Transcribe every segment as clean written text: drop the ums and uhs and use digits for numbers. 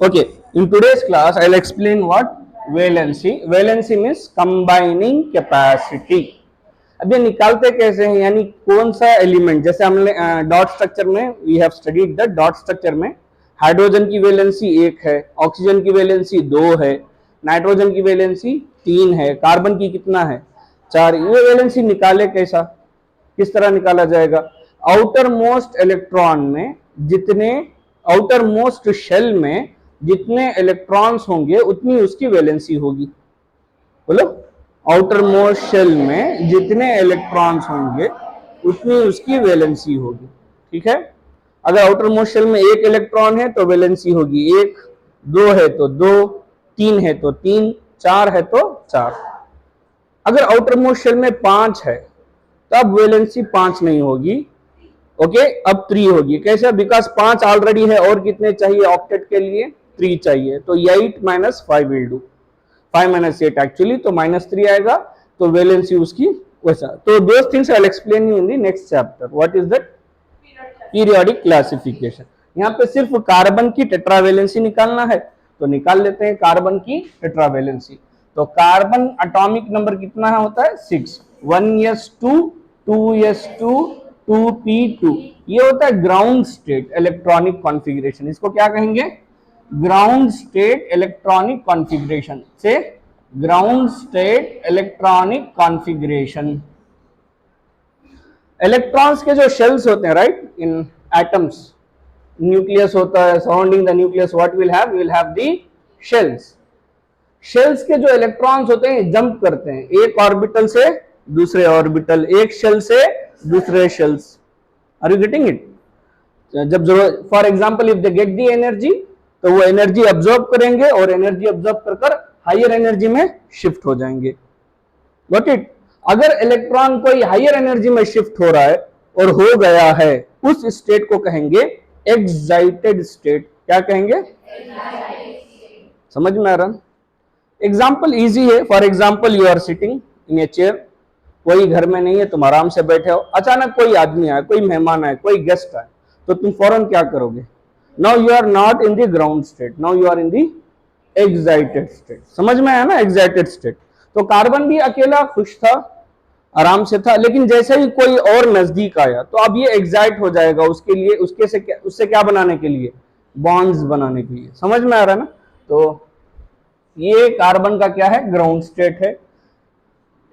Okay, in today's class, I'll explain what valency. Valency means combining capacity. अब ये निकालते कैसे हैं, यानी कौन सा एलिमेंट, जैसे हमने डॉट स्ट्रक्चर में we have studied the dot structure में हाइड्रोजन की वैलेंसी 1 है, ऑक्सीजन की वैलेंसी 2 है, नाइट्रोजन की वैलेंसी 3 है, कार्बन की कितना है 4। ये वैलेंसी निकाले कैसा, किस तरह निकाला जाएगा? आउटर मोस्ट इलेक्ट्रॉन में जितने, आउटर मोस्ट शेल में जितने इलेक्ट्रॉन्स होंगे उतनी उसकी वैलेंसी होगी। बोलो, आउटर मोस्ट शेल में जितने इलेक्ट्रॉन्स होंगे उतनी उसकी वैलेंसी होगी। ठीक है, अगर आउटर मोस्ट शेल में 1 इलेक्ट्रॉन है तो वैलेंसी होगी 1, 2 है तो 2, 3 है तो 3, 4 है तो 4। अगर आउटर मोस्ट शेल में 5 है तब वैलेंसी 5 नहीं होगी, ओके, अब 3 होगी। कैसे? बिकॉज 5 ऑलरेडी है और कितने चाहिए ऑक्टेट के लिए? 3 चाहिए, तो 8 - 5 विल डू, 5 - 8 एक्चुअली, तो -3 आएगा, तो वैलेंसी उसकी वैसा। तो those things I will explain you in the next chapter. What is that? Periodic classification. यहाँ पे सिर्फ कार्बन की टेट्रावैलेंसी निकालना है, तो निकाल लेते हैं कार्बन की टेट्रावैलेंसी। तो कार्बन एटॉमिक नंबर कितना होता है? 6, 1s2, 2s2, 2p2। ये होता है ग्राउंड स्टेट इलेक्ट्रॉनिक कॉन्फ़िगरेशन। इसको क्या कहेंगे? ग्राउंड स्टेट इलेक्ट्रॉनिक कॉन्फ़िगरेशन से ground state electronic configuration. Electrons के जो शेल्स होते हैं, राइट, इन एटम्स, न्यूक्लियस होता है, surrounding the nucleus what will have? Will have the shells. Shells के जो इलेक्ट्रॉन्स होते हैं जंप करते हैं एक ऑर्बिटल से दूसरे ऑर्बिटल, एक शेल से दूसरे shells. Are you getting it? जब जरूरत, for example if they get the energy, तो वो एनर्जी अब्सॉर्ब करेंगे और एनर्जी अब्सॉर्ब कर हायर एनर्जी में शिफ्ट हो जाएंगे। Got it? अगर इलेक्ट्रॉन कोई हायर एनर्जी में शिफ्ट हो रहा है और हो गया है, उस स्टेट को कहेंगे एक्साइटेड स्टेट। क्या कहेंगे? समझ में आ रहा? एग्जाम्पल इजी है। For example you are sitting in a chair, कोई घर में नहीं है, तुम आराम से बैठे हो, अचानक कोई आदमी आए, कोई मेहमान आए, कोई गेस्ट आए, तो तुम फौरन क्या करोगे? Now you are not in the ground state, now you are in the excited state. समझ में आया ना? Excited state. तो कार्बन भी अकेला खुश था, आराम से था, लेकिन जैसे ही कोई और नजदीक आया तो अब ये एक्साइट हो जाएगा, उसके लिए उससे क्या बनाने के लिए? बॉन्ड्स बनाने के लिए। समझ में आ रहा है ना? तो ये कार्बन का क्या है? ग्राउंड स्टेट है।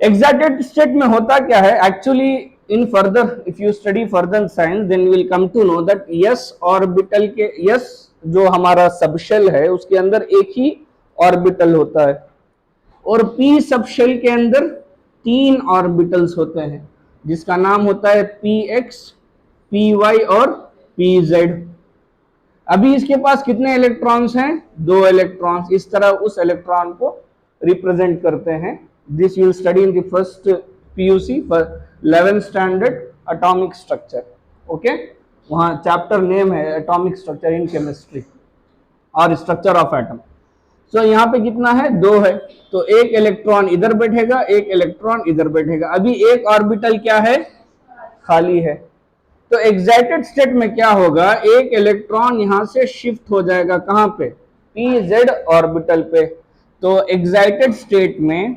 एक्साइटेड स्टेट में होता क्या है actually? In further if you study further science then you will come to know that s orbital के, यस जो हमारा सबशेल है उसके अंदर एक ही ऑर्बिटल होता है, और पी सबशेल के अंदर 3 ऑर्बिटल्स होते हैं, जिसका नाम होता है px, py और pz। अभी इसके पास कितने इलेक्ट्रॉन्स हैं? 2 इलेक्ट्रॉन्स। इस तरह उस इलेक्ट्रॉन को रिप्रेजेंट करते हैं। This you study in the first PUC for 11th standard atomic structure. Okay, वहां चैप्टर नेम है एटॉमिक स्ट्रक्चर इन केमिस्ट्री और स्ट्रक्चर ऑफ एटम। सो यहाँ पे कितना है? 2 है, तो एक इलेक्ट्रॉन इधर बैठेगा, एक इलेक्ट्रॉन इधर बैठेगा। अभी एक ऑर्बिटल क्या है? खाली है। तो एक्साइटेड स्टेट में क्या होगा? एक इलेक्ट्रॉन यहां से शिफ्ट हो जाएगा, कहां पे? pz ऑर्बिटल पे। तो एक्साइटेड स्टेट में,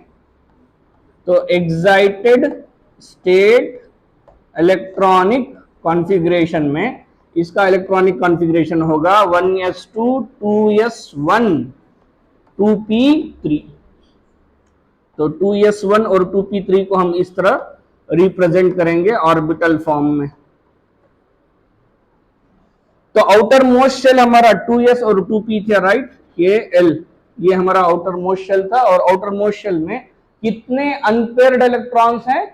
तो एक्साइटेड स्टेट इलेक्ट्रॉनिक कॉन्फ़िगरेशन में इसका इलेक्ट्रॉनिक कॉन्फ़िगरेशन होगा 1s2, 2s1, 2p3। तो 2s1 और 2p3 को हम इस तरह रिप्रेजेंट करेंगे ऑर्बिटल फॉर्म में। तो आउटर मोस्ट शेल हमारा 2s और 2p था, राइट, KL, ये हमारा आउटर मोस्ट शेल था। और आउटर मोस्ट शेल में कितने अनपेयर्ड इलेक्ट्रॉन्स हैं?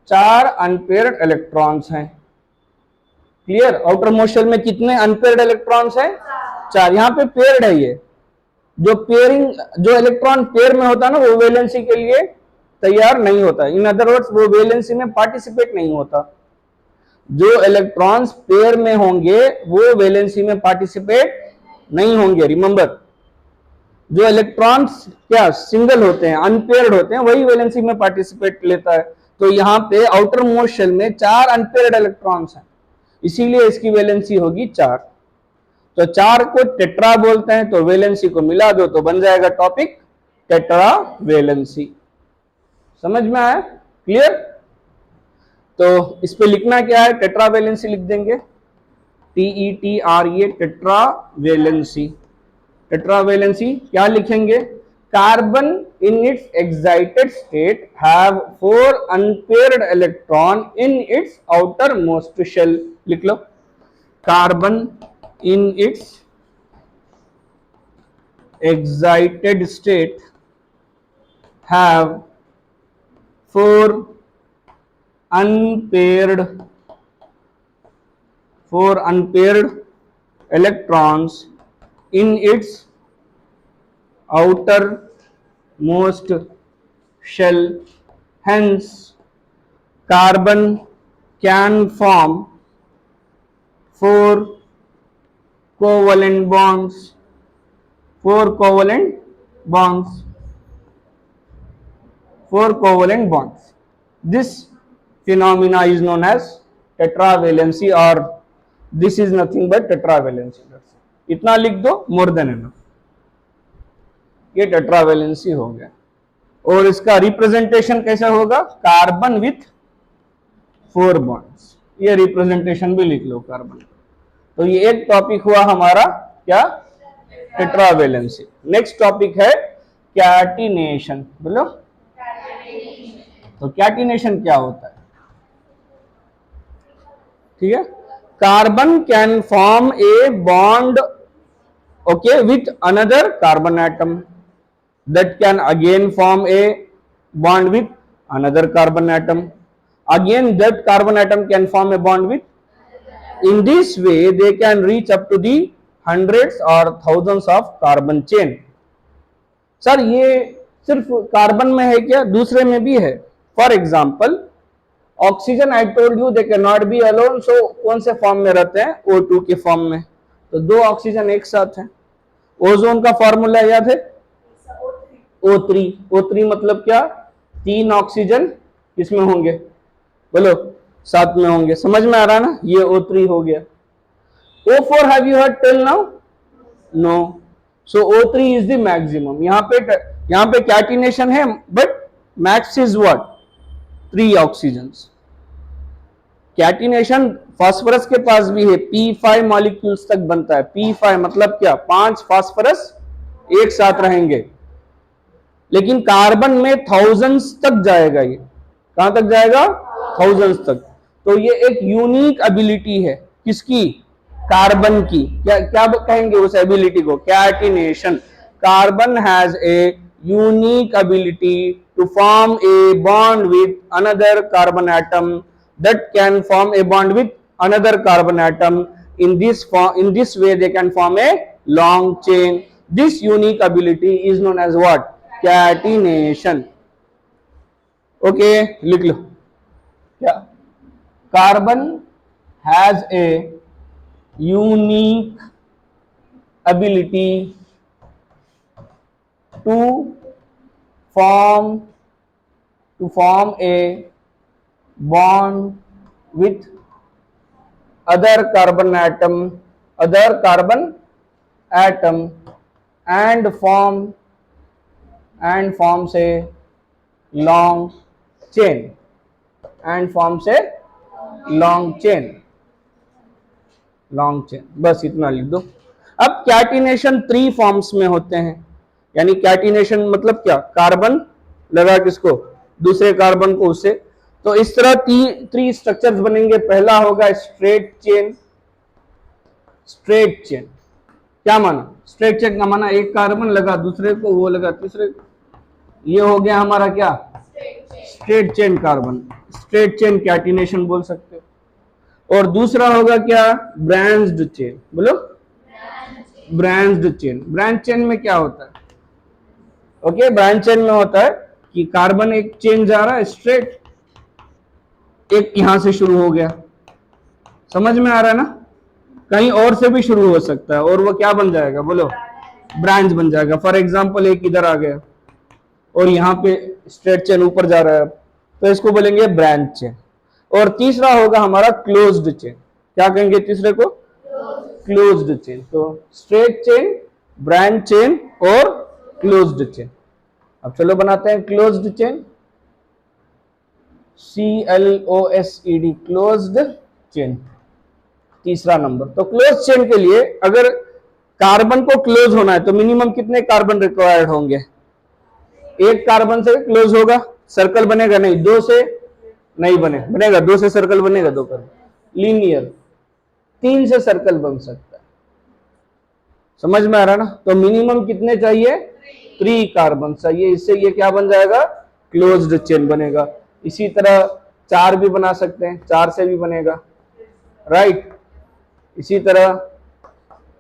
4 अनपेयर्ड इलेक्ट्रॉन्स हैं। क्लियर? आउटर मोस्ट शेल में कितने अनपेयर्ड इलेक्ट्रॉन्स हैं? 4। यहाँ पे पेयर्ड है। ये जो पेयरिंग, जो इलेक्ट्रॉन पेयर में होता है ना, वो वैलेंसी के लिए तैयार नहीं होता। इन अदर वर्ड्स वो वैलेंसी में पार्टिसिपेट नहीं होता। जो इलेक्ट्रॉन्स पेयर में होंगे वो वैलेंसी में पार्टिसिपेट नहीं होंगे। रिमेंबर, जो इलेक्ट्रॉन्स क्या सिंगल होते हैं, अनपेयर्ड होते हैं, वही वैलेंसी में पार्टिसिपेट लेता है। तो यहाँ पे आउटर मोस्ट शेल में 4 अनपेयर्ड इलेक्ट्रॉन्स हैं। इसीलिए इसकी वैलेंसी होगी 4। तो 4 को टेट्रा बोलते हैं, तो वैलेंसी को मिला दो तो बन जाएगा टॉपिक टेट्रा वैलेंसी। समझ में आया? क्लियर? तो इस पे लिखना क्या है, टेट्रा वैलेंसी लिख देंगे, TETRA tetra valency. Tetra valency क्या लिखेंगे, carbon in its excited state have 4 unpaired electron in its outermost shell. लिख लो, carbon in its excited state have 4 unpaired electrons in its outermost shell. Hence carbon can form 4 covalent bonds. 4 covalent bonds. This phenomena is known as tetravalency, or this is nothing but tetravalency. इतना लिख दो, more than enough. ये tetravalency हो गया। और इसका representation कैसा होगा, कार्बन विथ 4 बॉन्ड्स। ये रिप्रेजेंटेशन भी लिख लो कार्बन। तो ये एक टॉपिक हुआ हमारा क्या, टेट्रावेलेंसी। नेक्स्ट टॉपिक है कैटिनेशन। बोलो, तो कैटिनेशन क्या होता है? ठीक है, carbon can form a bond okay with another carbon atom, that can again form a bond with another carbon atom, again that carbon atom can form a bond with, in this way they can reach up to the hundreds or thousands of carbon chain. Sir ये सिर्फ carbon में है क्या, दूसरे में भी है। For example oxygen, I told you they cannot be alone, so कौन से फॉर्म में रहते हैं, O2 के फॉर्म में। तो 2 ऑक्सीजन एक साथ हैं। ओजोन का फॉर्मूला याद है, O3। O3 मतलब क्या, 3 ऑक्सीजन किसमें होंगे, बोलो, साथ में होंगे। समझ में आ रहा है ना, ये O3 हो गया। O4 have you heard till now? No. So O3 is the maximum. यहाँ पे कैटिनेशन है, but max is what, 3 oxygens. Catenation phosphorus के पास भी है, P5 मॉलिक्यूल्स तक बनता है। P5 मतलब क्या, 5 फास्फोरस एक साथ रहेंगे। लेकिन कार्बन में थाउजेंड्स तक जाएगा। ये कहां तक जाएगा, थाउजेंड्स तक। तो ये एक यूनिक एबिलिटी है, किसकी, कार्बन की। क्या कहेंगे उस एबिलिटी को, catenation. Carbon has a unique ability to form a bond with another carbon atom, that can form a bond with another carbon atom. in this way they can form a long chain. This unique ability is known as what, catenation. okay, लिख लो, क्या, carbon has a unique ability to form a bond with other carbon atom and forms a long chain बस इतना लिख दो। अब catenation 3 forms में होते हैं, यानी कैटिनेशन मतलब क्या, कार्बन लगा किसको, दूसरे कार्बन को उससे। तो इस तरह 3 स्ट्रक्चर्स बनेंगे। पहला होगा स्ट्रेट चेन। क्या माना, स्ट्रेट चेन का माना एक कार्बन लगा दूसरे को, वो लगा तीसरे को। ये हो गया हमारा क्या, straight chain carbon. Straight chain catenation बोल सकते हो। और दूसरा होगा क्या, ब्रांच्ड चेन। बोलो, ब्रांच्ड चेन में क्या होता है, ओके, ब्रांच चेन में होता है कि कार्बन एक चेन जा रहा है स्ट्रेट, एक यहां से शुरू हो गया। समझ में आ रहा है ना, कहीं और से भी शुरू हो सकता है, और वो क्या बन जाएगा, बोलो, ब्रांच बन जाएगा। फॉर एग्जांपल एक इधर आ गया और यहाँ पे स्ट्रेट चेन ऊपर जा रहा है, तो इसको बोलेंगे ब्रांच चेन। और तीसरा होगा हमारा क्लोज्ड चेन। क्या कहेंगे तीसरे को? Closed chain. तो स्ट्रेट चेन, ब्रांच चेन और क्लोज्ड चेन। अब चलो बनाते हैं closed chain, CLOSED, closed chain. तीसरा नंबर, तो क्लोज चेन के लिए अगर कार्बन को क्लोज होना है तो मिनिमम कितने कार्बन रिक्वायर्ड होंगे? एक कार्बन से क्लोज होगा, सर्कल बनेगा नहीं, दो से नहीं बनेगा, दो से सर्कल बनेगा, दो कार्बन लीनियर, तीन से सर्कल बन सकता है। समझ में आ रहा ना? तो मिनिमम कितने चाहिए? 3 कार्बन चाहिए, इससे ये क्या बन जाएगा? क्लोज्ड चेन बनेगा। इसी तरह 4 भी बना सकते हैं, 4 से भी बनेगा, राइट। इसी तरह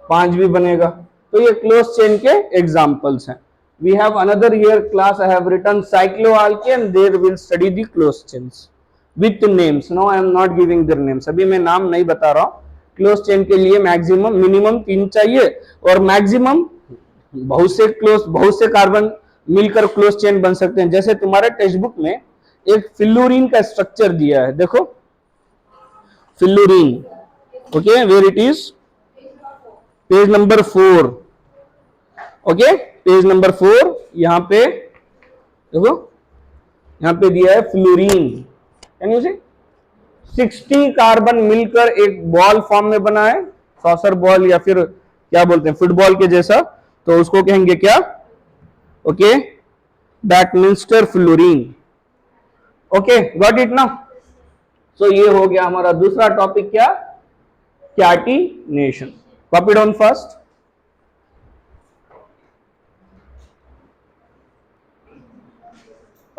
5 भी बनेगा। तो ये क्लोज चेन के एग्जांपल्स हैं। We have another year class, I have written cycloalkane, there will study the close chains with names. No, I am not giving their names, अभी मैं नाम नहीं बता रहा हूं। क्लोज चेन के लिए मैक्सिमम मिनिमम 3 चाहिए और मैक्सिमम बहुत से कार्बन मिलकर क्लोज चेन बन सकते हैं। जैसे तुम्हारे टेक्स्ट बुक में एक फिल्लुरीन का स्ट्रक्चर दिया है, देखो fullerene, okay, where it is, page number 4, okay, page number 4, यहां पे देखो, यहां पे दिया है fullerene, can you see, 60 carbon मिलकर एक बॉल फॉर्म में बना है, सॉसर बॉल या फिर क्या बोलते हैं, फुटबॉल के जैसा, तो उसको कहेंगे क्या? Okay, Buckminster fullerene. Okay, got it now? So ये हो गया हमारा दूसरा टॉपिक, क्या? Catenation. Copy down first.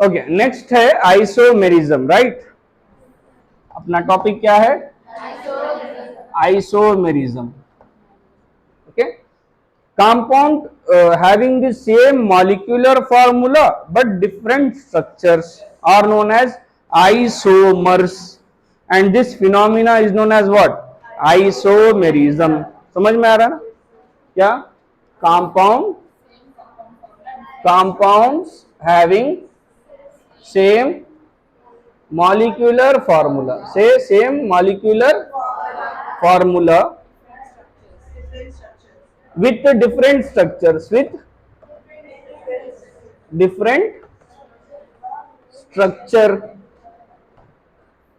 Okay, next है आइसोमेरिज्म, राइट। अपना टॉपिक क्या है? Isomerism. Okay, compound having the same molecular formula but different structures are known as isomers, and this phenomena is known as what? Isomerism. समझ में आ रहा है ना? क्या? compounds having same molecular formula, say same molecular formula with different structures,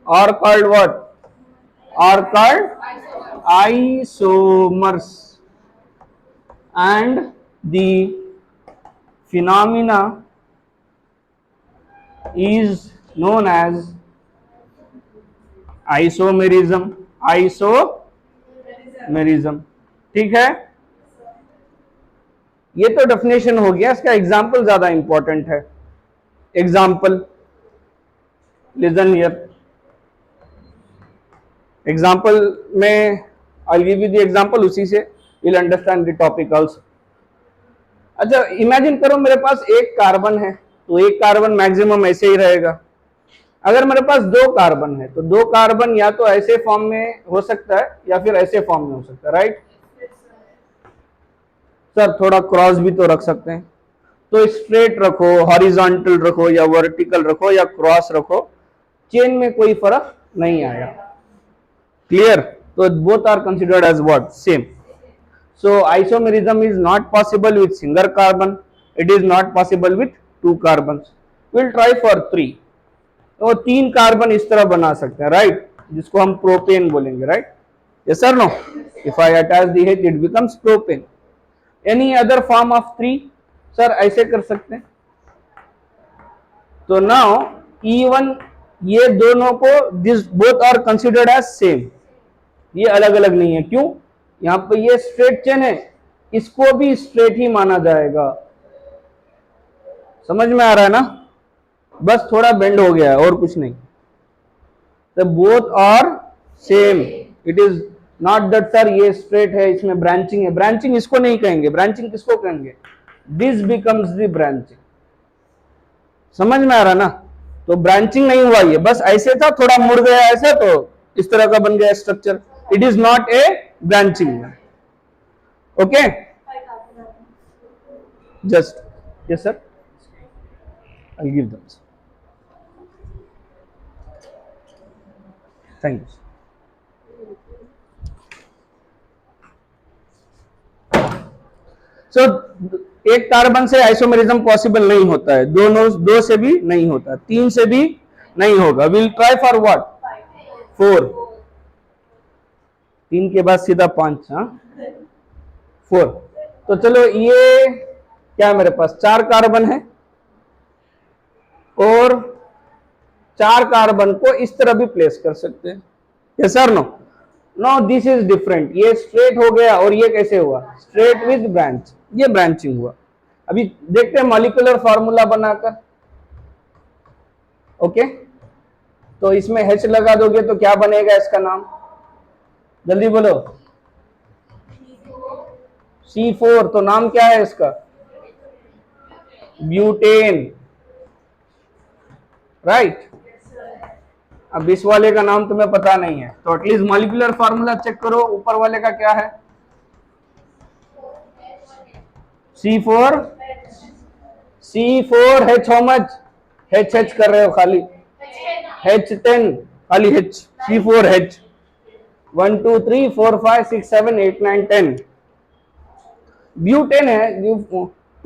are called what? Are called isomers, and the phenomena is known as isomerism। ठीक है, ये तो डेफिनेशन हो गया, इसका एग्जाम्पल ज्यादा इंपॉर्टेंट है। Example, listen here. एग्जाम्पल में I give you the example, उसी से will understand the topic also. अच्छा, इमेजिन करो मेरे पास एक कार्बन है, तो एक कार्बन मैक्सिमम ऐसे ही रहेगा। अगर मेरे पास 2 कार्बन है तो 2 कार्बन या तो ऐसे फॉर्म में हो सकता है या फिर ऐसे फॉर्म में हो सकता है, राइट। सर थोड़ा क्रॉस भी तो रख सकते हैं, तो स्ट्रेट रखो, हॉरिजॉन्टल रखो या वर्टिकल रखो या क्रॉस रखो, चेन में कोई फर्क नहीं आया। क्लियर? तो both are considered as what? Same. So isomerism is not possible with single carbon, it is not possible with 2 carbon. Will try for 3। तो 3 कार्बन इस तरह बना सकते हैं, राइट, जिसको हम प्रोपेन बोलेंगे, राइट। यस और no? If I attach the H it becomes propane. Any other form of 3? Sir ऐसे कर सकते हैं। तो नाउ इवन ये दोनों को, this both are considered as same, ये अलग अलग नहीं है। क्यों? यहां पे ये स्ट्रेट चेन है, इसको भी स्ट्रेट ही माना जाएगा। समझ में आ रहा है ना? बस थोड़ा बेंड हो गया है और कुछ नहीं। तो both are same, it is not that sir ये स्ट्रेट है इसमें ब्रांचिंग है। ब्रांचिंग इसको नहीं कहेंगे, ब्रांचिंग किसको कहेंगे? This becomes the branching. समझ में आ रहा ना? तो ब्रांचिंग नहीं हुआ, ये बस ऐसे था, थोड़ा मुड़ गया ऐसे, तो इस तरह का बन गया structure. It is not a branching. Okay, just, yes sir, I give them. Thank you. So एक कार्बन से आइसोमेरिज्म पॉसिबल नहीं होता है, दोनों दो से भी नहीं होता, तीन से भी नहीं होगा। Will try for what? 4। तीन के बाद सीधा 5, हाँ 4। तो चलो ये क्या मेरे पास 4 कार्बन है और 4 कार्बन को इस तरह भी प्लेस कर सकते हैं। Yes sir? No no, this is different. ये स्ट्रेट हो गया और ये कैसे हुआ? स्ट्रेट विद ब्रांच, ये ब्रांचिंग हुआ। अभी देखते हैं मॉलिक्यूलर फार्मूला बनाकर। ओके, तो इसमें H लगा दोगे तो क्या बनेगा इसका नाम? जल्दी बोलो। C4। तो नाम क्या है इसका? Butane, right. अब इस वाले का नाम तुम्हें पता नहीं है तो एटलीस्ट मॉलिक्यूलर फार्मूला चेक करो। ऊपर वाले का क्या है? C4। C4H how much? H कर रहे हो खाली, H10 खाली H, C4H। 1 2 3 4 5 6 7 8 9 10 ब्यूटेन है। You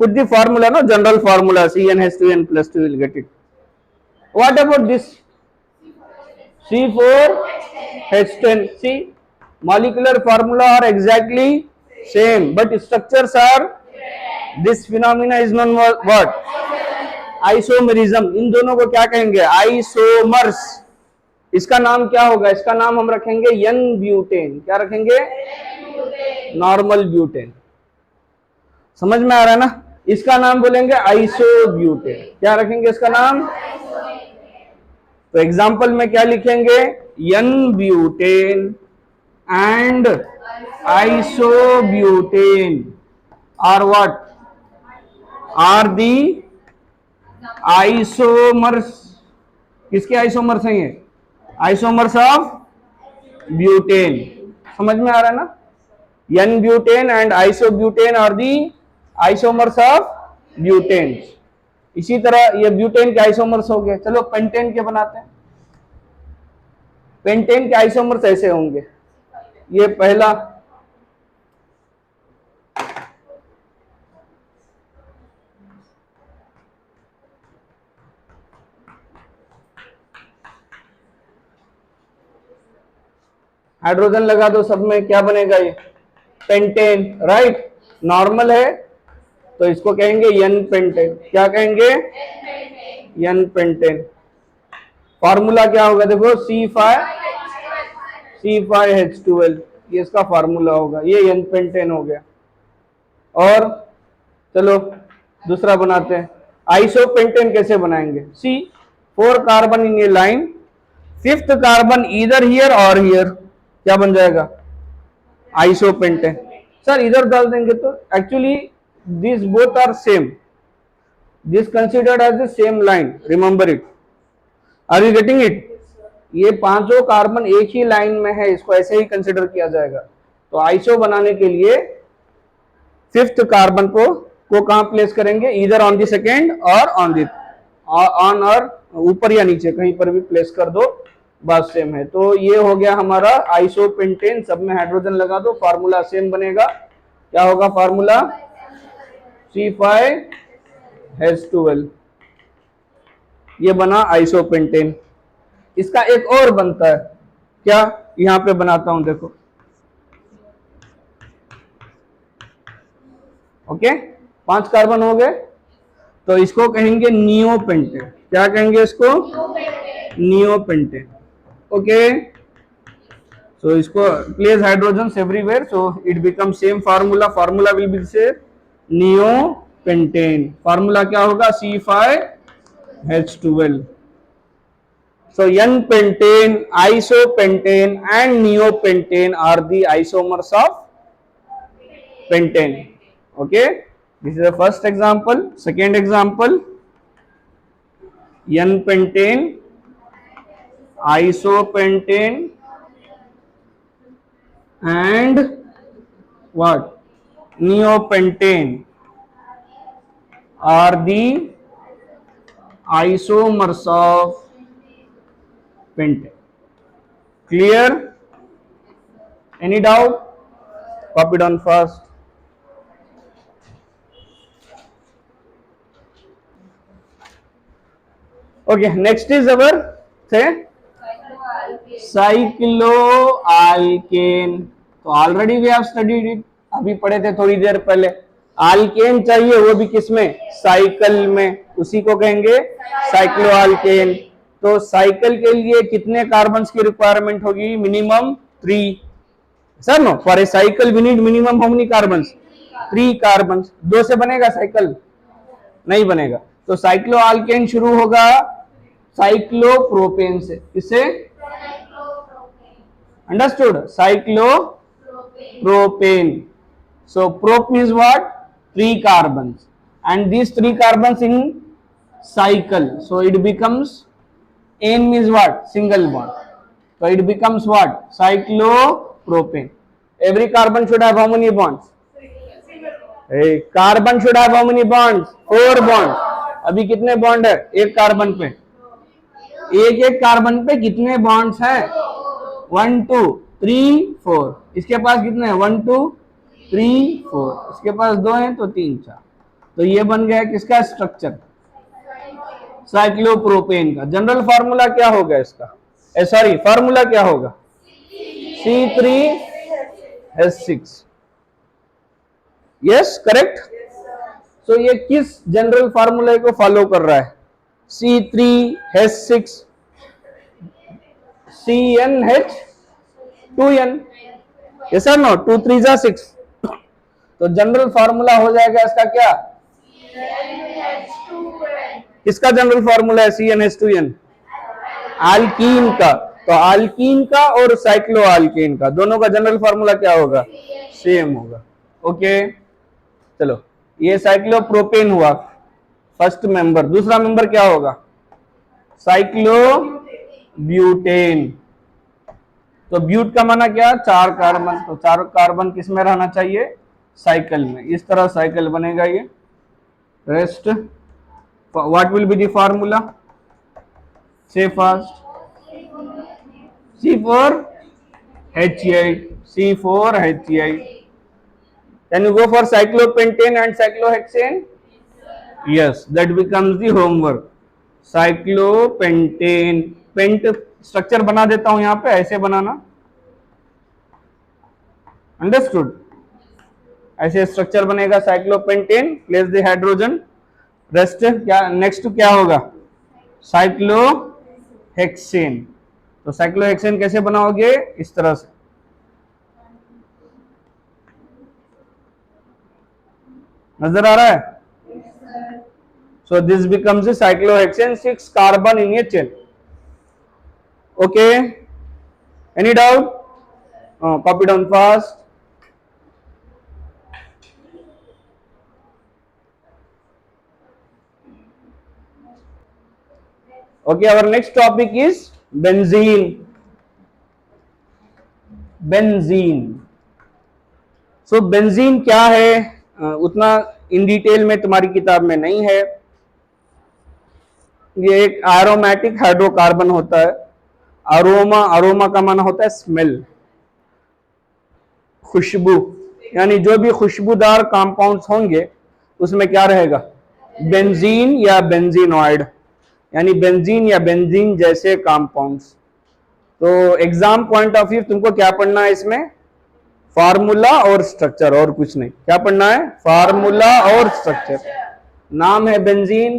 put the formula, no, general formula CnH2n+2, will get it. What about this? C4H10. See, molecular formula are exactly same, but structures are, this phenomena is known what? Isomerism. इन दोनों को क्या कहेंगे? Isomers. इसका नाम क्या होगा? इसका नाम हम रखेंगे एन ब्यूटेन। क्या रखेंगे? Normal butane. समझ में आ रहा है ना? इसका नाम बोलेंगे आइसोब्यूटेन। क्या रखेंगे इसका नाम? तो एग्जाम्पल में क्या लिखेंगे? N butane and isobutane are what? Are the isomers. किसके आइसोमर्स हैं ये? Isomers of butane. समझ में आ रहा है ना? N butane and isobutane are the isomers of butane. इसी तरह ये ब्यूटेन के आइसोमर्स हो गए। चलो पेंटेन के बनाते हैं। पेंटेन के आइसोमर्स ऐसे होंगे। ये पहला, हाइड्रोजन लगा दो सब में, क्या बनेगा? ये पेंटेन, राइट। नॉर्मल है तो इसको कहेंगे एन पेंटेन। क्या कहेंगे? N pentane. फार्मूला क्या होगा? देखो C5H12, ये इसका फार्मूला होगा। ये एन पेंटेन हो गया। और चलो दूसरा बनाते हैं। आइसोपेंटेन कैसे बनाएंगे? See 4 carbon in a line, 5th carbon इधर हियर और हियर, क्या बन जाएगा? आइसोपेंटेन। सर इधर डाल देंगे तो actually this both are same, this considered as the same line, remember it. Are you getting it? ये पांचों कार्बन एक ही लाइन में है, इसको ऐसे ही कंसिडर किया जाएगा। तो आइसो बनाने के लिए 5th कार्बन को कहां प्लेस करेंगे? इधर ऑन द सेकेंड और ऑन और ऊपर या नीचे कहीं पर भी प्लेस कर दो, बात सेम है। तो ये हो गया हमारा आइसोपेंटेन। सब में हाइड्रोजन लगा दो, फार्मूला सेम बनेगा। क्या होगा फार्मूला? C5H12। ये बना आइसोपेंटेन। इसका एक और बनता है, क्या? यहां पे बनाता हूं, देखो। ओके, 5 कार्बन हो गए तो इसको कहेंगे नियोपेंटेन। क्या कहेंगे इसको? नियोपेंटेन। ओके, सो इसको place hydrogen everywhere, so it become same formula. Formula will be से नियोपेंटेन। फार्मूला क्या होगा? C5H12। So N-pentane, isopentane and neopentane are the isomers of pentane. Okay, this is the first example. Second example, N-pentane, isopentane and what? Neopentane are the isomers of pentane. Clear? Any doubt? Copy down first. Okay, next is our थे cycloalkane. तो already we have studied it, अभी पढ़े थे थोड़ी देर पहले। Alcaine चाहिए, वो भी किसमें? साइकिल में, उसी को कहेंगे साइक्लो आल्केन। तो साइकिल के लिए कितने कार्बन्स की रिक्वायरमेंट होगी? Minimum 3। Sir no, for a cycle we need minimum how many carbons? 3 carbons. 2 से बनेगा साइकिल? नहीं बनेगा। तो साइक्लो आल्केन शुरू होगा साइक्लोप्रोपेन से। किससे? Understood? Cyclopropane. So prop means what? 3 carbons, and these 3 carbons in cycle, so it becomes N means what? Single bond. So it becomes what? Cyclopropane. Every carbon should have how many bonds? A carbon should have how many bonds? 4 bonds. अभी कितने bond है एक carbon पे? एक carbon पे कितने bonds हैं? 1 2 3 4। इसके पास कितने हैं? 1 2 3 4। इसके पास 2 हैं तो 3 4। तो ये बन गया किसका स्ट्रक्चर? साइक्लोप्रोपेन का। जनरल फार्मूला क्या होगा इसका? सॉरी, फार्मूला क्या होगा? C3H6। Yes, correct. तो ये किस जनरल फार्मूले को फॉलो कर रहा है? C3H6 CnH2n। Yes sir no? 2 3 6। तो जनरल फार्मूला हो जाएगा इसका क्या? किसका जनरल फार्मूला है CnH2n? आल्कीन का। तो आल्कीन का और साइक्लो आल्कीन का दोनों का जनरल फार्मूला क्या होगा? सेम होगा। ओके, चलो, ये साइक्लोप्रोपेन हुआ फर्स्ट मेंबर। दूसरा मेंबर क्या होगा? साइक्लोब्यूटेन। तो ब्यूट का माना क्या? 4 कार्बन। तो 4 कार्बन किस में रहना चाहिए? साइकिल में। इस तरह साइकिल बनेगा ये। Rest what will be the formula? से first C4H8 C4H8। Can you go for cyclopentane and cyclohexane? Yes, that becomes the homework. Cyclopentane। पेंट स्ट्रक्चर बना देता हूं यहां पे, ऐसे बनाना। अंडरस्टूड? ऐसे स्ट्रक्चर बनेगा cyclopentane. Place the hydrogen. Rest क्या? नेक्स्ट क्या होगा? साइक्लोहेक्सेन। तो साइक्लोहेक्सेन कैसे बनाओगे? इस तरह से। नजर आ रहा है? So this becomes cyclohexane, 6 carbon in A chain. Okay, any doubt? Copy down fast. Okay, our next topic is benzene. Benzene. So benzene क्या है? उतना इन डिटेल में तुम्हारी किताब में नहीं है। ये एक एरोमेटिक हाइड्रोकार्बन होता है। अरोमा, अरोमा का माना होता है स्मेल, खुशबू। यानी जो भी खुशबूदार कंपाउंड्स होंगे उसमें क्या रहेगा? बेंजीन या बेंजीनॉइड, यानी बेंजीन या बेंजीन जैसे कंपाउंड्स। तो एग्जाम पॉइंट ऑफ व्यू तुमको क्या पढ़ना है इसमें? फार्मूला और स्ट्रक्चर, और कुछ नहीं। क्या पढ़ना है? फार्मूला और स्ट्रक्चर। नाम है बेंजीन,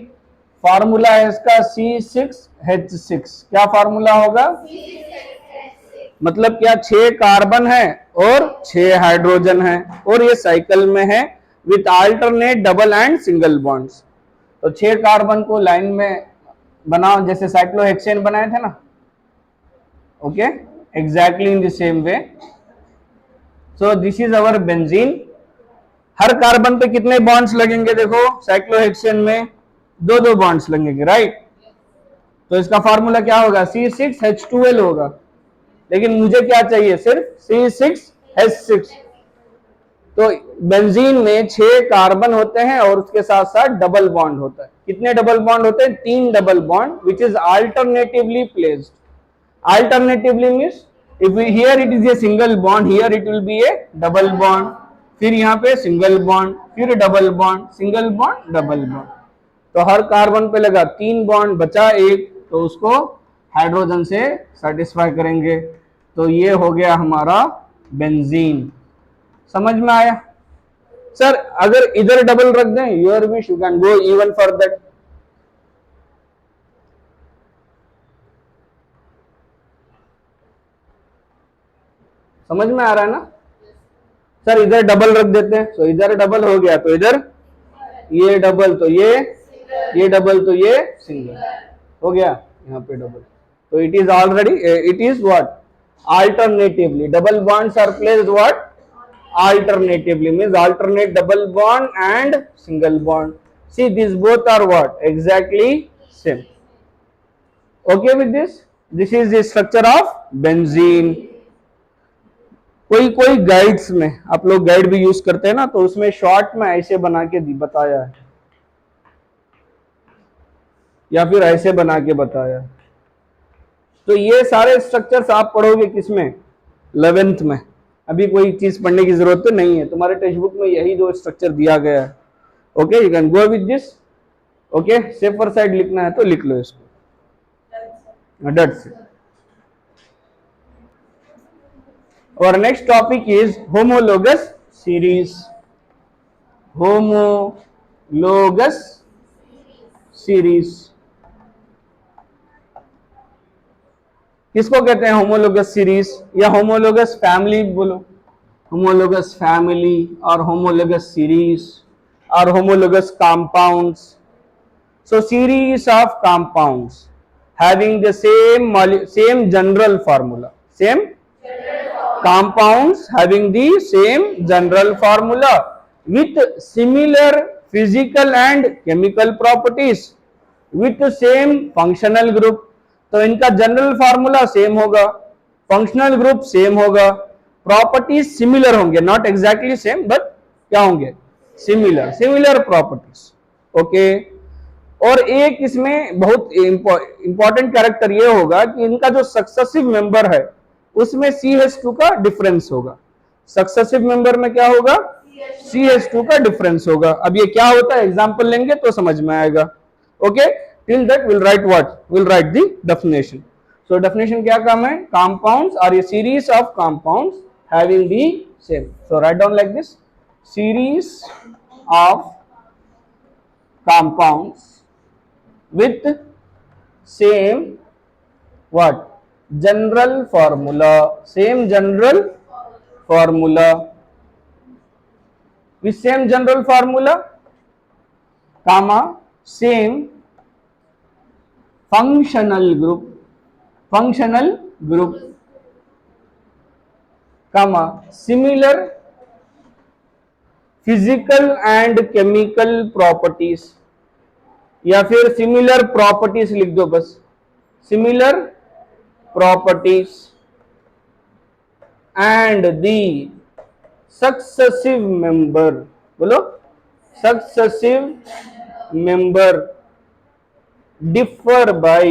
फार्मूला है इसका C6H6। क्या फार्मूला होगा? मतलब क्या? 6 कार्बन है और 6 हाइड्रोजन है, और ये साइकिल में है with alternate double and single bonds. तो 6 कार्बन को लाइन में बनाओ जैसे साइक्लोहेक्सेन बनाए थे ना। Okay, exactly in the same way. So this is our benzene. Her carbon पे कितने बॉन्ड्स लगेंगे? देखो, साइक्लोहेक्सेन में 2 बॉन्ड्स लगेंगे, राइट? तो इसका फार्मूला क्या होगा? C6H2L होगा। लेकिन मुझे क्या चाहिए? सिर्फ C6H6। तो बेंजीन में 6 कार्बन होते हैं और उसके साथ साथ डबल बॉन्ड होता है। कितने डबल बॉन्ड होते हैं? 3 double bond, which is alternatively placed. Alternatively means if here it is a single bond, here it will be A double bond, फिर यहाँ पे सिंगल बॉन्ड, फिर double bond, single bond, double bond. तो हर carbon पे लगा 3 bond, बचा एक, तो उसको हाइड्रोजन से सेटिस्फाई करेंगे। तो ये हो गया हमारा बेंजीन। समझ में आया? सर अगर इधर डबल रख दें, your wish, you can go even for that. समझ में आ रहा है ना? सर इधर डबल रख देते हैं, तो इधर डबल हो गया, तो इधर ये डबल, तो ये डबल, तो ये सिंगल हो गया, यहाँ पे डबल। तो it is already, it is what, alternatively double bonds are placed what, alternatively means alternate double bond and single bond. See, these both are what, exactly same. Okay with this? This is the structure of benzene. कोई कोई guides में, आप लोग guide भी use करते हैं ना, तो उसमें शॉर्ट में ऐसे बना के बताया है, या फिर ऐसे बना के बताया। तो ये सारे स्ट्रक्चर्स आप पढ़ोगे किसमें, 11th में। अभी कोई चीज पढ़ने की जरूरत तो नहीं है, तुम्हारे टेक्स्ट बुक में यही दो स्ट्रक्चर दिया गया है। Okay, you can go with this. Okay, safer side लिखना है तो लिख लो इसको, डेट्स इट। और next topic is homologous series. Homologous series किसको कहते हैं? होमोलोगस सीरीज या होमोलोगस फैमिली बोलो, होमोलोगस फैमिली और होमोलोगस सीरीज और homologous compounds. So series of compounds having the same general formula, same compounds having the same general formula with similar physical and chemical properties with same functional group. तो इनका general formula same होगा, functional group same होगा, properties similar होंगे, not exactly same but क्या होंगे, similar properties. Okay, और एक इसमें बहुत इंपॉर्टेंट कैरेक्टर ये होगा कि इनका जो सक्सेसिव मेंबर है उसमें CH2 का डिफरेंस होगा। सक्सेसिव मेंबर में क्या होगा, CH2 का डिफरेंस होगा। अब ये क्या होता है, एग्जांपल लेंगे तो समझ में आएगा। Okay, till that we'll write what, we'll write the definition. So definition क्या काम है, compounds are a series of compounds having the same, so write down like this, series of compounds with same what, general formula, same general formula, with same general formula, comma, same functional group, comma, similar physical and chemical properties, या फिर similar properties लिख दो बस, similar properties and the successive member, बोलो successive member differ by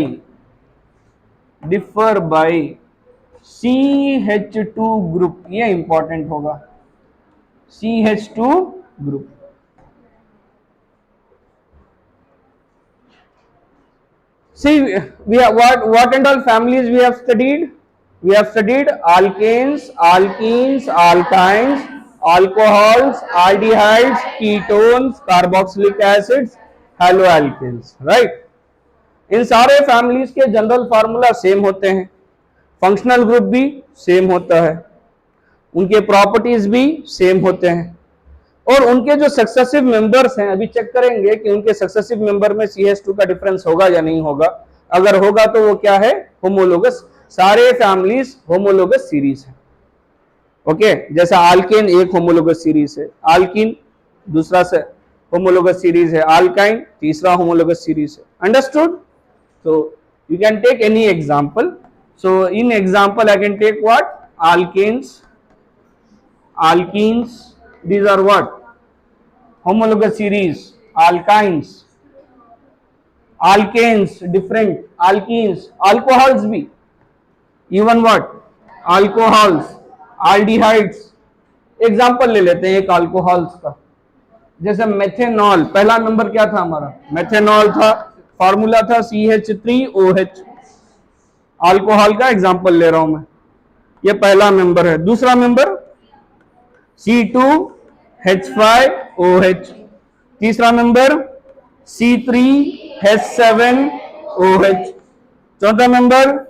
CH2 group, ये important होगा, CH2 group। See, we have what and all families we have studied? We have studied alkanes, alkenes, alkynes, alcohols, aldehydes, ketones, carboxylic acids, haloalkanes, right? इन सारे families के general formula same होते हैं, functional group भी same होता है, उनके properties भी same होते हैं, और उनके जो सक्सेसिव मेंबर्स हैं, अभी चेक करेंगे कि उनके सक्सेसिव मेंबर में CH2 का डिफरेंस होगा या नहीं होगा। अगर होगा तो वो क्या है, होमोलोगस। सारे फैमिलीज होमोलोगस सीरीज है। ओके, जैसा आल्केन एक होमोलोगस सीरीज है, आल्कीन दूसरा से होमोलोगस सीरीज है, आल्काइन तीसरा होमोलोगस सीरीज है। Understood? So you can take any example. So in example I can take what, alkanes, alkenes, these are what, homologous series, alkynes, alkanes different, alkenes, alcohols भी, even what, alcohols, aldehydes। example ले लेते हैं एक alcohols का, जैसे methanol, पहला number क्या था हमारा, मेथेनॉल था, फॉर्मूला था CH3OH। अल्कोहल का एग्जांपल ले रहा हूं मैं, ये पहला मेंबर है। दूसरा मेंबर C2H5OH, तीसरा मेंबर C3H7OH, चौथा मेंबर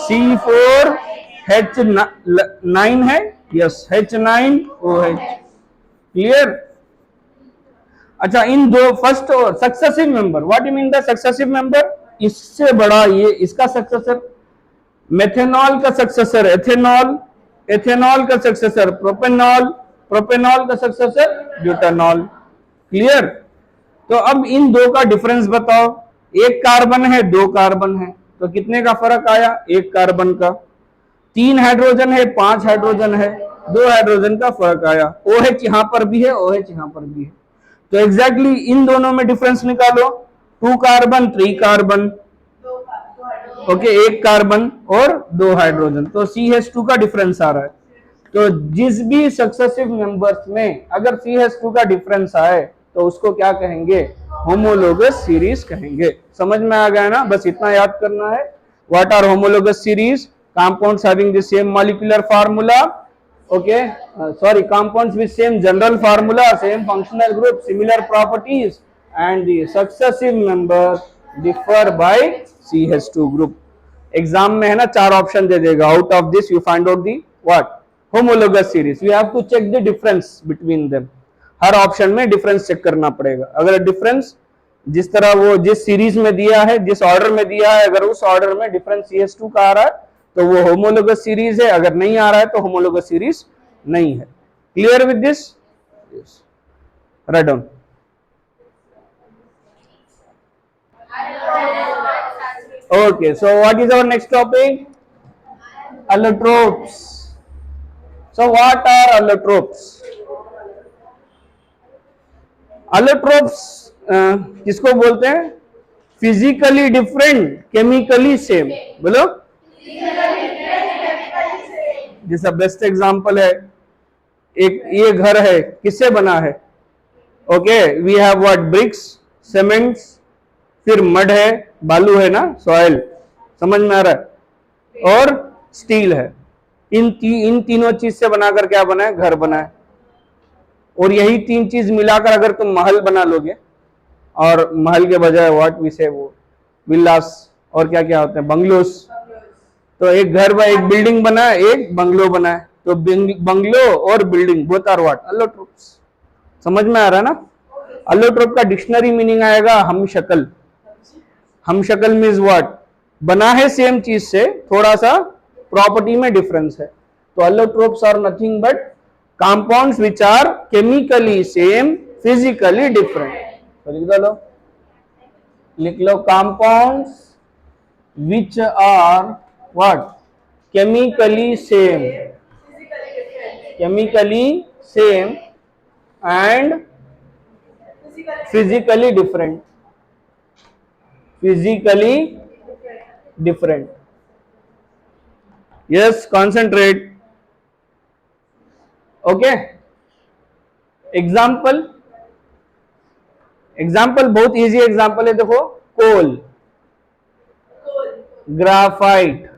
C4H9 है, यस H9OH। क्लियर? अच्छा, इन दो फर्स्ट और successive member, what you mean the successive member, इससे बड़ा ये इसका सक्सेसर, मेथेनॉल का सक्सेसर एथेनॉल, एथेनॉल का सक्सेसर प्रोपेनॉल, प्रोपेनॉल का सक्सेसर ब्यूटानॉल। क्लियर? तो अब इन दो का डिफरेंस बताओ, एक कार्बन है, दो कार्बन है, तो कितने का फर्क आया, एक कार्बन का। तीन हाइड्रोजन है, पांच हाइड्रोजन है, दो हाइड्रोजन का फर्क आया। OH यहां पर भी है, OH यहां पर भी है, तो एग्जैक्टली इन दोनों में डिफरेंस निकालो, two carbon three carbon, okay, एक कार्बन और दो हाइड्रोजन, तो CH2 का डिफरेंस आ रहा है। तो जिस भी सक्सेसिव मेंबर्स में अगर CH2 का डिफरेंस आए तो उसको क्या कहेंगे, होमोलोगस सीरीज कहेंगे। समझ में आ गया ना, बस इतना याद करना है। What are homologous series? compounds having the same molecular formula, okay, sorry, compounds with same general formula, same functional group, similar properties, and the successive members differ by CH2 group। Exam में है ना, चार option दे देगा, out of this you find out the what, homologous series. You have to check the difference between them, हर option में difference check करना पड़ेगा। अगर डिफरेंस जिस तरह वो जिस सीरीज में दिया है, जिस ऑर्डर में दिया है, अगर उस ऑर्डर में डिफरेंस CH2 का आ रहा है तो वो होमोलोगस सीरीज है, अगर नहीं आ रहा है तो होमोलोगस सीरीज नहीं है। Clear with this? Write down. Okay, so what is our next topic? Allotropes. So what are allotropes? Allotropes किसको बोलते हैं? Physically different, chemically same. बोलो। जैसा बेस्ट एग्जांपल है, एक ये घर है, किससे बना है? Okay, we have what, bricks, cements, फिर मड है, बालू है ना, सॉइल, समझ में आ रहा है, और स्टील है। इन तीनों चीज से बनाकर क्या बना है? घर बना है। और यही तीन चीज मिलाकर अगर तुम महल बना लोगे, और महल के बजाय व्हाट वी से, वो विलास और क्या क्या होते हैं, बंगलोस, तो एक घर में एक बिल्डिंग बना है, एक बंगलो बना है, तो बंगलो और बिल्डिंग बोथ आर व्हाट, अलोट्रोप्स। समझ में आ रहा है ना? अलोट्रोप का डिक्शनरी मीनिंग आएगा हम शक्ल। हम शक्ल मीन्स व्हाट, बना है सेम चीज से, थोड़ा सा प्रॉपर्टी में डिफरेंस है। तो allotropes are nothing but compounds which are chemically same, physically different। तो लिख लो compounds which are what, chemically same, chemically same and physically different, physically different। yes, concentrate। Okay, example, example बहुत easy example है, देखो, coal, graphite,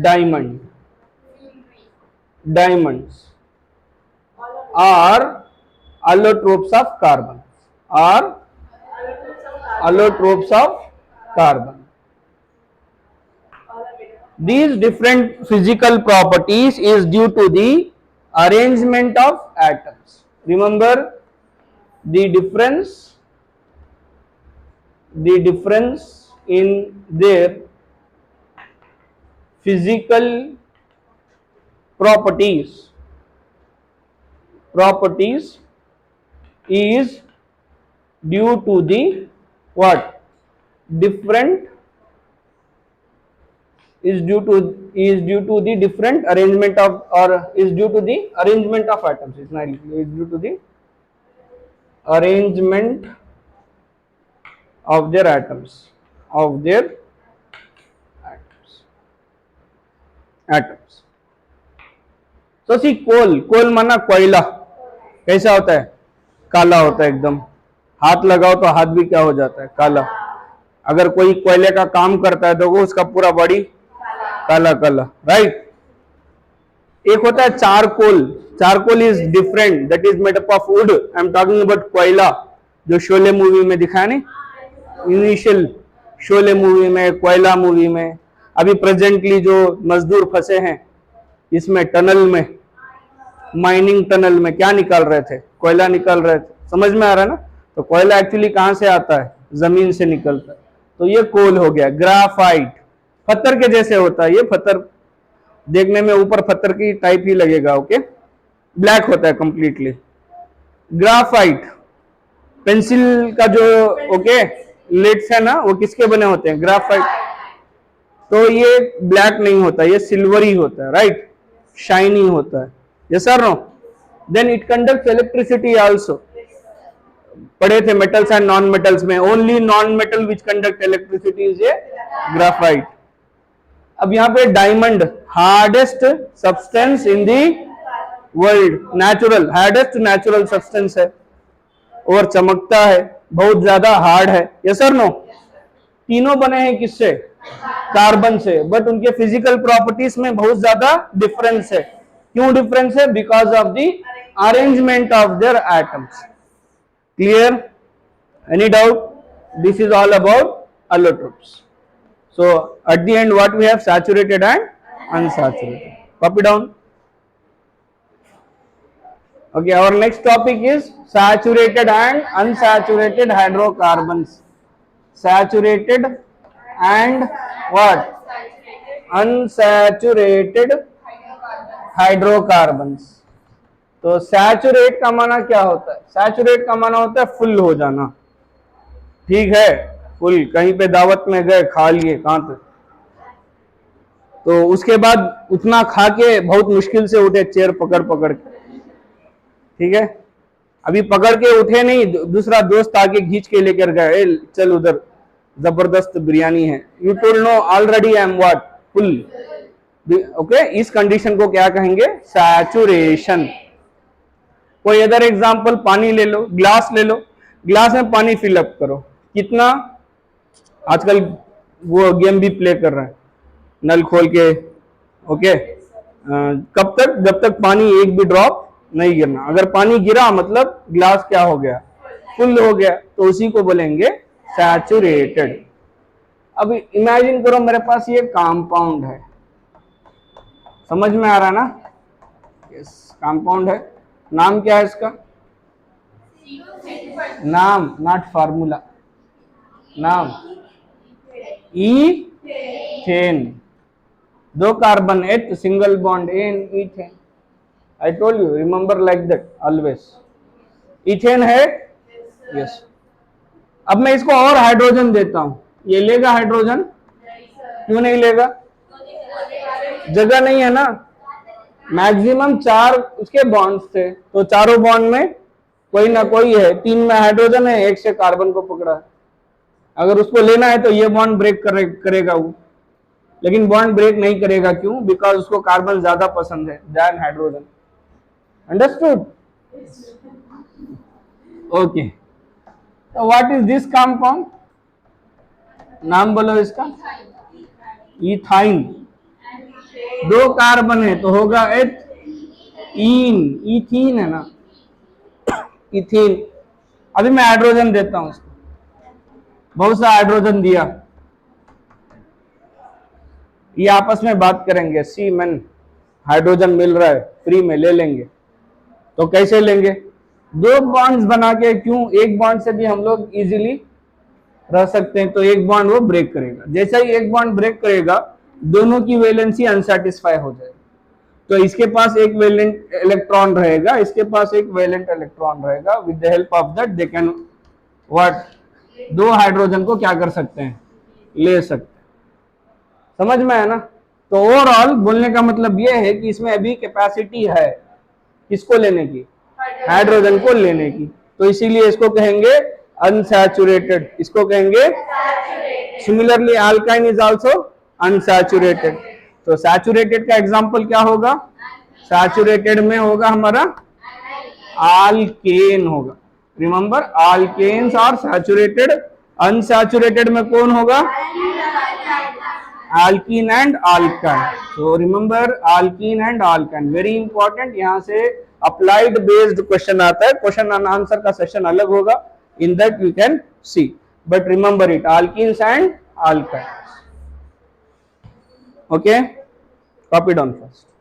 diamond, diamonds are allotropes of carbon, are allotropes of carbon। These different physical properties is due to the arrangement of atoms। Remember the difference in their physical properties is due to the what, different, is due to the different arrangement of, or is due to the arrangement of atoms, is due to the arrangement of their atoms, atoms। So see, coal माना कोयला, कैसा होता है? काला होता है एकदम। हाथ लगाओ तो हाथ भी क्या हो जाता है? काला। अगर कोई कोयले का काम करता है तो वो उसका पूरा बॉडी काला काला, राइट। एक होता है charcoal. Charcoal is different, that is made up of would. I am talking about कोयला, जो शोले मूवी में दिखाया नहीं, इनिशियल शोले मूवी में, कोयला मूवी में। अभी प्रेजेंटली जो मजदूर फंसे हैं इसमें टनल में, माइनिंग टनल में, क्या निकाल रहे थे? कोयला निकाल रहे थे। समझ में आ रहा है ना? तो कोयला एक्चुअली कहां से आता है? जमीन से निकलता है। तो ये कोल हो गया। ग्राफाइट पत्थर के जैसे होता है, ये पत्थर देखने में ऊपर पत्थर की टाइप ही लगेगा, ओके। ब्लैक होता है कंप्लीटली। ग्राफाइट पेंसिल का जो, ओके, लेट्स है ना, वो किसके बने होते हैं? ग्राफाइट। तो ये ब्लैक नहीं होता, ये सिल्वरी होता है, राइट, शाइनी होता है। यस और no? Then it conducts electricity also. पढ़े थे मेटल्स एंड नॉन मेटल्स में, only non metal which conduct electricity is a graphite. अब यहाँ पे diamond, hardest substance in the world, natural, hardest natural substance है और चमकता है, बहुत ज्यादा हार्ड है। यस और नो? तीनों बने हैं किससे? कार्बन से, बट उनके फिजिकल प्रॉपर्टीज में बहुत ज्यादा डिफरेंस है। क्यों डिफरेंस है? Because of the arrangement of their atoms. Clear? Any doubt? This is all about allotropes. So at the end what we have? Saturated and unsaturated. Copy down. Okay, our next topic is saturated and unsaturated hydrocarbons. Saturated and what? Unsaturated hydrocarbons. तो saturate का माना क्या होता है? Saturate का माना होता है फुल हो जाना, ठीक है, फुल। कहीं पे दावत में गए, खा लिए, कहां तक, तो उसके बाद उतना खा के बहुत मुश्किल से उठे, चेयर पकड़ पकड़ के, ठीक है। अभी पकड़ के उठे नहीं, दूसरा दोस्त आके खींच के लेकर गए, चल उधर जबरदस्त बिरयानी है। You told know already I am what? Full. Okay, इस कंडीशन को क्या कहेंगे? सैचुरेशन। कोई अदर एग्जांपल? पानी ले लो, ग्लास ले लो, ग्लास में पानी फिलअप करो, कितना? आजकल वो गेम भी प्ले कर रहे हैं, नल खोल के, ओके। कब तक? जब तक पानी एक भी ड्रॉप नहीं गिरना। अगर पानी गिरा मतलब ग्लास क्या हो गया? फुल हो गया। तो उसी को बोलेंगे सैचुरेटेड। अब इमेजिन करो मेरे पास ये कंपाउंड है, समझ में आ रहा है ना? यस, कंपाउंड है। नाम क्या है इसका? नाम, नॉट फार्मूला, नाम ईथेन। दो carbon, at single bond, n, ethane. I told you, remember like that always. Ethane है, यस। अब मैं इसको और हाइड्रोजन देता हूं, ये लेगा हाइड्रोजन? क्यों नहीं लेगा? जगह नहीं है ना। मैक्सिमम 4 उसके बॉन्ड्स थे, तो चारों बॉन्ड में कोई ना कोई है। 3 में हाइड्रोजन है, 1 से कार्बन को पकड़ा है। अगर उसको लेना है तो ये बॉन्ड ब्रेक करेगा वो, लेकिन बॉन्ड ब्रेक नहीं करेगा। क्यों? बिकॉज उसको कार्बन ज्यादा पसंद है देन हाइड्रोजन। अंडरस्टूड? ओके, तो व्हाट इज दिस कंपाउंड? नाम बोलो इसका। इथाइन। 2 कार्बन है तो होगा एथीन। इथीन है ना, इथीन। अभी मैं हाइड्रोजन देता हूं इसको, बहुत सा हाइड्रोजन दिया, ये आपस में बात करेंगे। सी मैन, हाइड्रोजन मिल रहा है फ्री में, ले लेंगे। तो कैसे लेंगे? 2 बॉन्ड्स बना के। क्यों? एक बॉन्ड से भी हम लोग इजीली रह सकते हैं। तो एक बॉन्ड वो ब्रेक करेगा। जैसे ही एक बॉन्ड ब्रेक करेगा, दोनों की वैलेंसी अनसैटिस्फाई हो जाएगी। तो इसके पास एक वैलेंट इलेक्ट्रॉन रहेगा, इसके पास एक वैलेंट इलेक्ट्रॉन रहेगा। With the help of that they can what? 2 hydrogen को क्या कर सकते हैं? ले सकते हैं। समझ में है ना? तो ओवरऑल बोलने का मतलब यह है कि इसमें अभी कैपेसिटी है किसको लेने की? हाइड्रोजन को लेने की। तो इसीलिए इसको कहेंगे अनसैचुरेटेड, इसको कहेंगे। Similarly alkyne is also unsaturated. तो सैचुरेटेड का एग्जांपल क्या होगा? सैचुरेटेड में होगा हमारा आल्केन होगा। रिमेंबर, आल्केन्स आर सैचुरेटेड, अनसैचुरेटेड में कौन होगा? alkene and alkyne. So remember alkene and alkyne, very important. यहाँ से applied based question आता है, question and answer का session अलग होगा, in that you can see, but remember it, alkenes and alkynes. Okay, copy down first.